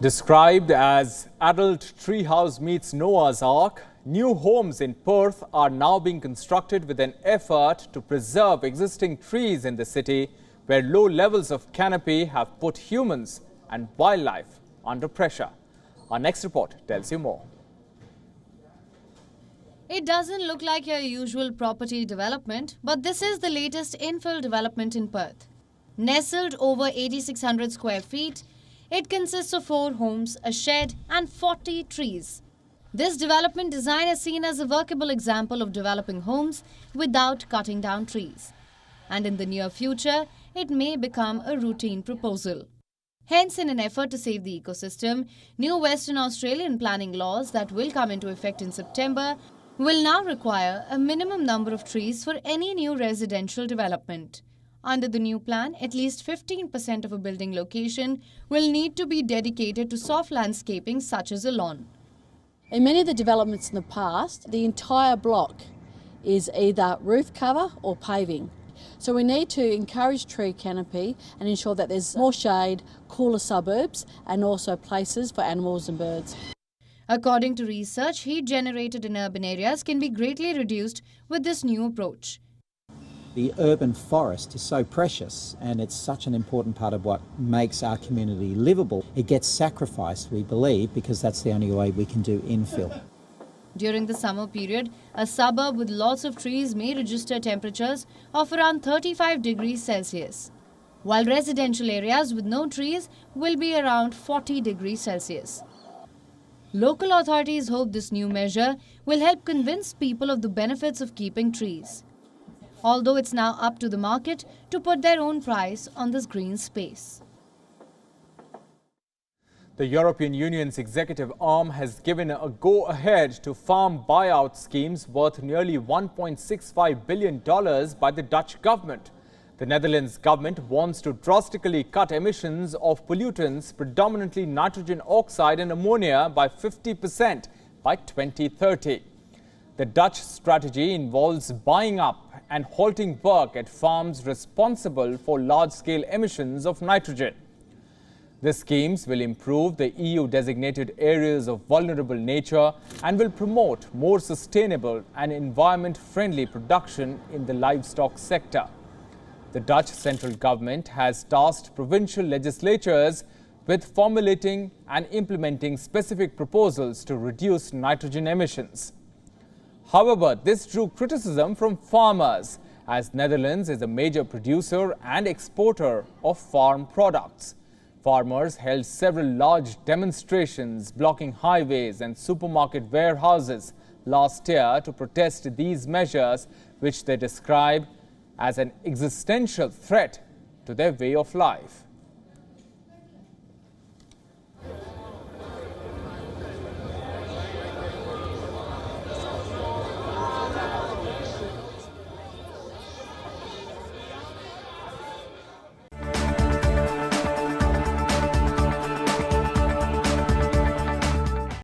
Described as adult treehouse meets Noah's Ark, new homes in Perth are now being constructed with an effort to preserve existing trees in the city, where low levels of canopy have put humans and wildlife under pressure. Our next report tells you more. It doesn't look like your usual property development, but this is the latest infill development in Perth. Nestled over 8,600 square feet, it consists of 4 homes, a shed and 40 trees. This development design is seen as a workable example of developing homes without cutting down trees. And in the near future, it may become a routine proposal. Hence, in an effort to save the ecosystem, new Western Australian planning laws that will come into effect in September will now require a minimum number of trees for any new residential development. Under the new plan, at least 15% of a building location will need to be dedicated to soft landscaping such as a lawn. In many of the developments in the past, the entire block is either roof cover or paving. So we need to encourage tree canopy and ensure that there's more shade, cooler suburbs and also places for animals and birds. According to research, heat generated in urban areas can be greatly reduced with this new approach. The urban forest is so precious and it's such an important part of what makes our community livable. It gets sacrificed, we believe, because that's the only way we can do infill. During the summer period, a suburb with lots of trees may register temperatures of around 35 degrees Celsius, while residential areas with no trees will be around 40 degrees Celsius. Local authorities hope this new measure will help convince people of the benefits of keeping trees, although it's now up to the market to put their own price on this green space. The European Union's executive arm has given a go-ahead to farm buyout schemes worth nearly $1.65 billion by the Dutch government. The Netherlands government wants to drastically cut emissions of pollutants, predominantly nitrogen oxide and ammonia, by 50% by 2030. The Dutch strategy involves buying up and halting work at farms responsible for large-scale emissions of nitrogen. The schemes will improve the EU-designated areas of vulnerable nature and will promote more sustainable and environment-friendly production in the livestock sector. The Dutch central government has tasked provincial legislatures with formulating and implementing specific proposals to reduce nitrogen emissions. However, this drew criticism from farmers, as Netherlands is a major producer and exporter of farm products. Farmers held several large demonstrations blocking highways and supermarket warehouses last year to protest these measures, which they describe as an existential threat to their way of life.